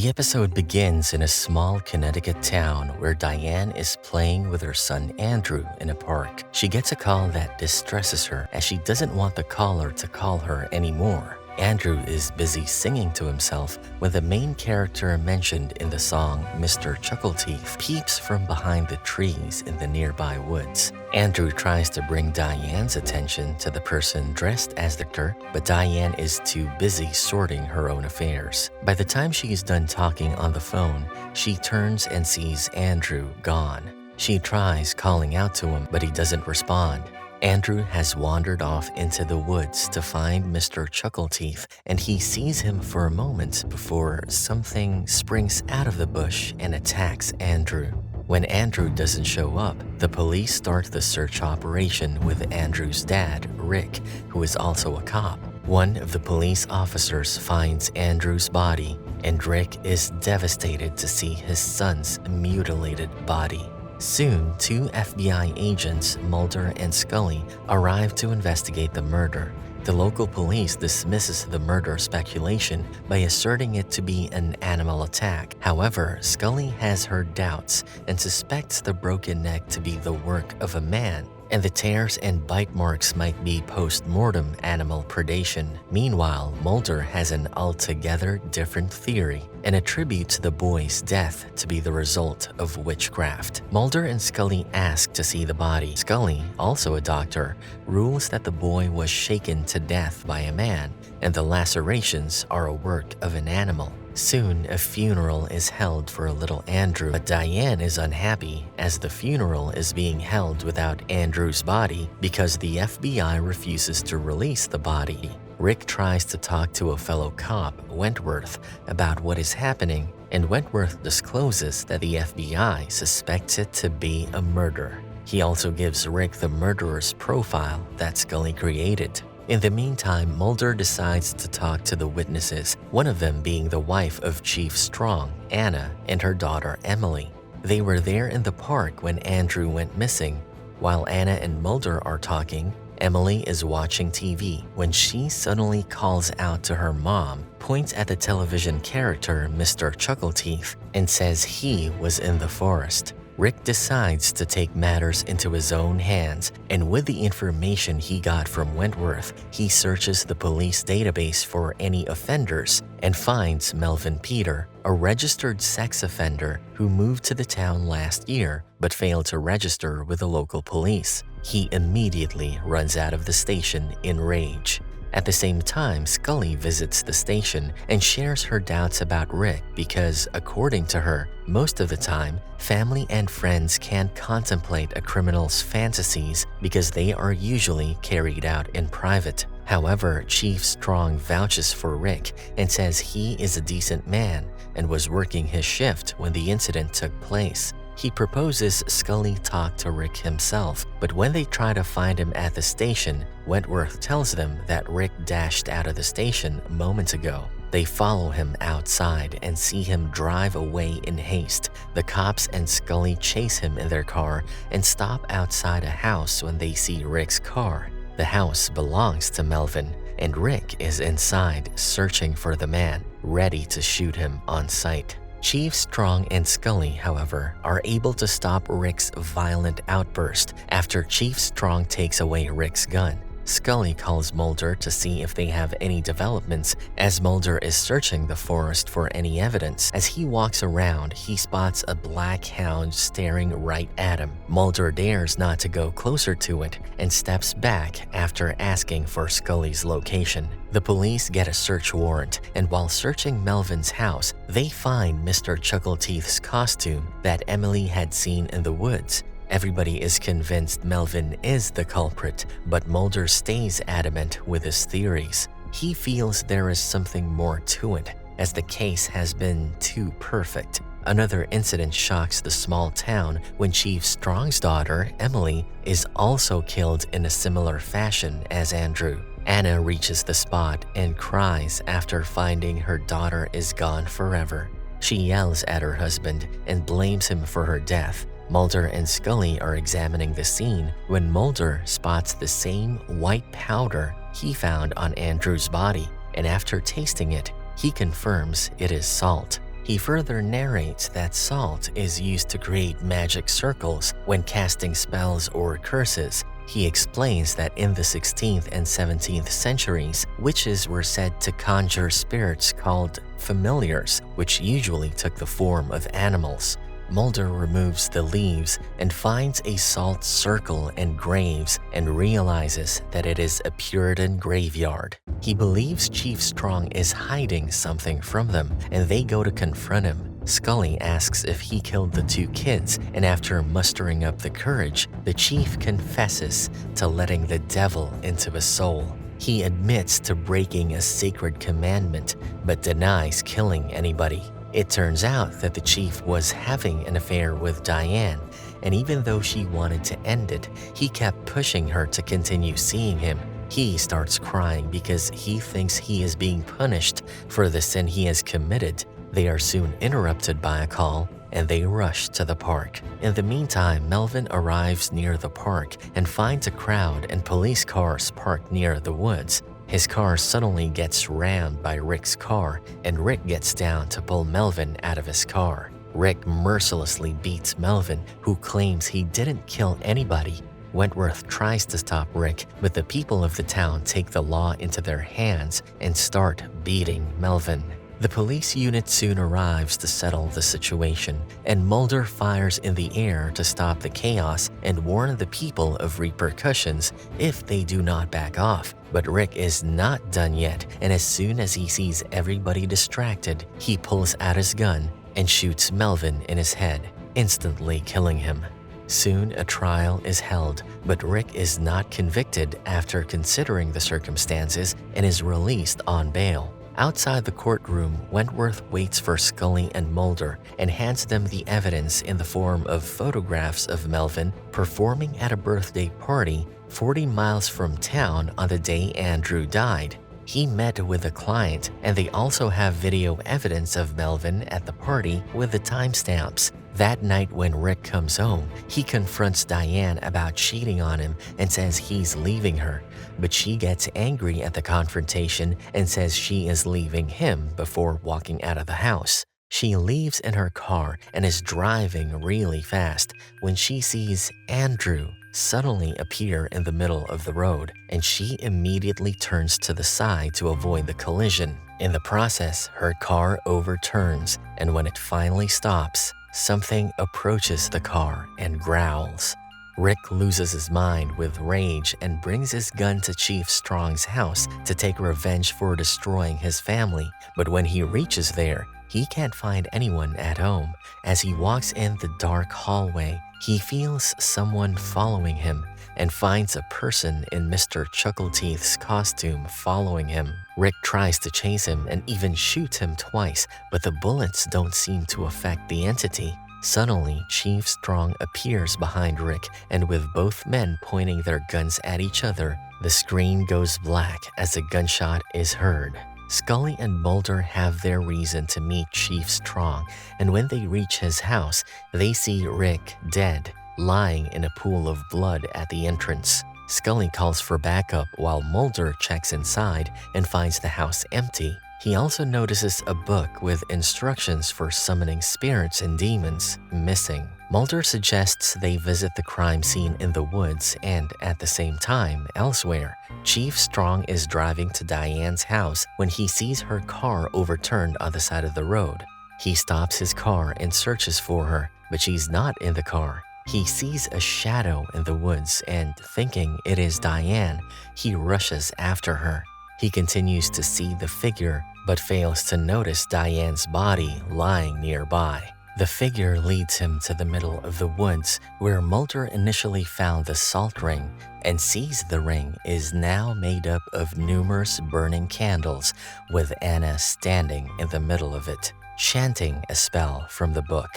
The episode begins in a small Connecticut town where Diane is playing with her son Andrew in a park. She gets a call that distresses her as she doesn't want the caller to call her anymore. Andrew is busy singing to himself when the main character mentioned in the song, Mr. Chuckleteeth, peeps from behind the trees in the nearby woods. Andrew tries to bring Diane's attention to the person dressed as the character, but Diane is too busy sorting her own affairs. By the time she is done talking on the phone, she turns and sees Andrew gone. She tries calling out to him, but he doesn't respond. Andrew has wandered off into the woods to find Mr. Chuckleteeth, and he sees him for a moment before something springs out of the bush and attacks Andrew. When Andrew doesn't show up, the police start the search operation with Andrew's dad, Rick, who is also a cop. One of the police officers finds Andrew's body, and Rick is devastated to see his son's mutilated body. Soon, two FBI agents, Mulder and Scully, arrive to investigate the murder. The local police dismisses the murder speculation by asserting it to be an animal attack. However, Scully has her doubts and suspects the broken neck to be the work of a man, and the tears and bite marks might be post-mortem animal predation. Meanwhile, Mulder has an altogether different theory and attributes the boy's death to be the result of witchcraft. Mulder and Scully ask to see the body. Scully, also a doctor, rules that the boy was shaken to death by a man, and the lacerations are a work of an animal. Soon, a funeral is held for little Andrew, but Diane is unhappy as the funeral is being held without Andrew's body because the FBI refuses to release the body. Rick tries to talk to a fellow cop, Wentworth, about what is happening, and Wentworth discloses that the FBI suspects it to be a murder. He also gives Rick the murderer's profile that Scully created. In the meantime, Mulder decides to talk to the witnesses, one of them being the wife of Chief Strong, Anna, and her daughter Emily. They were there in the park when Andrew went missing. While Anna and Mulder are talking, Emily is watching TV when she suddenly calls out to her mom, points at the television character Mr. Chuckleteeth, and says he was in the forest. Rick decides to take matters into his own hands, and with the information he got from Wentworth, he searches the police database for any offenders and finds Melvin Peter, a registered sex offender who moved to the town last year but failed to register with the local police. He immediately runs out of the station in rage. At the same time, Scully visits the station and shares her doubts about Rick because, according to her, most of the time, family and friends can't contemplate a criminal's fantasies because they are usually carried out in private. However, Chief Strong vouches for Rick and says he is a decent man and was working his shift when the incident took place. He proposes Scully talk to Rick himself, but when they try to find him at the station, Wentworth tells them that Rick dashed out of the station moments ago. They follow him outside and see him drive away in haste. The cops and Scully chase him in their car and stop outside a house when they see Rick's car. The house belongs to Melvin, and Rick is inside searching for the man, ready to shoot him on sight. Chief Strong and Scully, however, are able to stop Rick's violent outburst after Chief Strong takes away Rick's gun. Scully calls Mulder to see if they have any developments as Mulder is searching the forest for any evidence. As he walks around, he spots a black hound staring right at him. Mulder dares not to go closer to it and steps back after asking for Scully's location. The police get a search warrant, and while searching Melvin's house, they find Mr. Chuckleteeth's costume that Emily had seen in the woods. Everybody is convinced Melvin is the culprit, but Mulder stays adamant with his theories. He feels there is something more to it, as the case has been too perfect. Another incident shocks the small town when Chief Strong's daughter, Emily, is also killed in a similar fashion as Andrew. Anna reaches the spot and cries after finding her daughter is gone forever. She yells at her husband and blames him for her death. Mulder and Scully are examining the scene when Mulder spots the same white powder he found on Andrew's body, and after tasting it, he confirms it is salt. He further narrates that salt is used to create magic circles when casting spells or curses. He explains that in the 16th and 17th centuries, witches were said to conjure spirits called familiars, which usually took the form of animals. Mulder removes the leaves and finds a salt circle and graves and realizes that it is a Puritan graveyard. He believes Chief Strong is hiding something from them, and they go to confront him. Scully asks if he killed the two kids, and after mustering up the courage, the chief confesses to letting the devil into his soul. He admits to breaking a sacred commandment, but denies killing anybody. It turns out that the chief was having an affair with Diane, and even though she wanted to end it, he kept pushing her to continue seeing him. He starts crying because he thinks he is being punished for the sin he has committed. They are soon interrupted by a call, and they rush to the park. In the meantime, Melvin arrives near the park and finds a crowd and police cars parked near the woods. His car suddenly gets rammed by Rick's car, and Rick gets down to pull Melvin out of his car. Rick mercilessly beats Melvin, who claims he didn't kill anybody. Wentworth tries to stop Rick, but the people of the town take the law into their hands and start beating Melvin. The police unit soon arrives to settle the situation, and Mulder fires in the air to stop the chaos and warn the people of repercussions if they do not back off. But Rick is not done yet, and as soon as he sees everybody distracted, he pulls out his gun and shoots Melvin in his head, instantly killing him. Soon a trial is held, but Rick is not convicted after considering the circumstances and is released on bail. Outside the courtroom, Wentworth waits for Scully and Mulder and hands them the evidence in the form of photographs of Melvin performing at a birthday party 40 miles from town on the day Andrew died. He met with a client, and they also have video evidence of Melvin at the party with the timestamps. That night when Rick comes home, he confronts Diane about cheating on him and says he's leaving her, but she gets angry at the confrontation and says she is leaving him before walking out of the house. She leaves in her car and is driving really fast when she sees Andrew suddenly appear in the middle of the road, and she immediately turns to the side to avoid the collision. In the process, her car overturns, and when it finally stops, something approaches the car and growls. Rick loses his mind with rage and brings his gun to Chief Strong's house to take revenge for destroying his family, but when he reaches there, he can't find anyone at home. As he walks in the dark hallway, he feels someone following him and finds a person in Mr. Chuckleteeth's costume following him. Rick tries to chase him and even shoots him twice, but the bullets don't seem to affect the entity. Suddenly, Chief Strong appears behind Rick, and with both men pointing their guns at each other, the screen goes black as a gunshot is heard. Scully and Mulder have their reason to meet Chief Strong, and when they reach his house, they see Rick dead, lying in a pool of blood at the entrance. Scully calls for backup while Mulder checks inside and finds the house empty. He also notices a book with instructions for summoning spirits and demons missing. Mulder suggests they visit the crime scene in the woods and, at the same time, elsewhere. Chief Strong is driving to Diane's house when he sees her car overturned on the side of the road. He stops his car and searches for her, but she's not in the car. He sees a shadow in the woods and, thinking it is Diane, he rushes after her. He continues to see the figure, but fails to notice Diane's body lying nearby. The figure leads him to the middle of the woods, where Mulder initially found the salt ring and sees the ring is now made up of numerous burning candles, with Anna standing in the middle of it, chanting a spell from the book.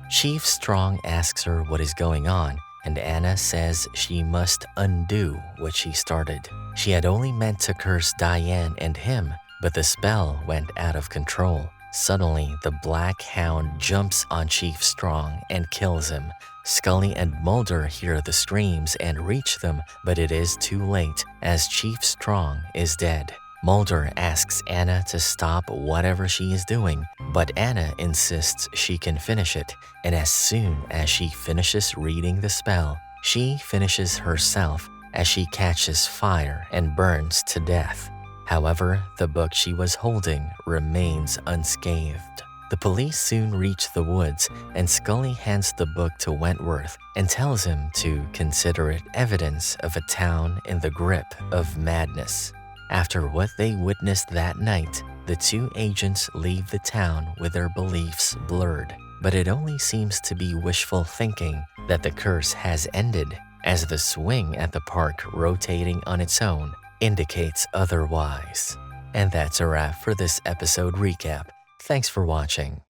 Chief Strong asks her what is going on, and Anna says she must undo what she started. She had only meant to curse Diane and him, but the spell went out of control. Suddenly, the Black Hound jumps on Chief Strong and kills him. Scully and Mulder hear the screams and reach them, but it is too late, as Chief Strong is dead. Mulder asks Anna to stop whatever she is doing, but Anna insists she can finish it, and as soon as she finishes reading the spell, she finishes herself as she catches fire and burns to death. However, the book she was holding remains unscathed. The police soon reach the woods, and Scully hands the book to Wentworth and tells him to consider it evidence of a town in the grip of madness. After what they witnessed that night, the two agents leave the town with their beliefs blurred. But it only seems to be wishful thinking that the curse has ended, as the swing at the park rotating on its own indicates otherwise. And that's a wrap for this episode recap. Thanks for watching.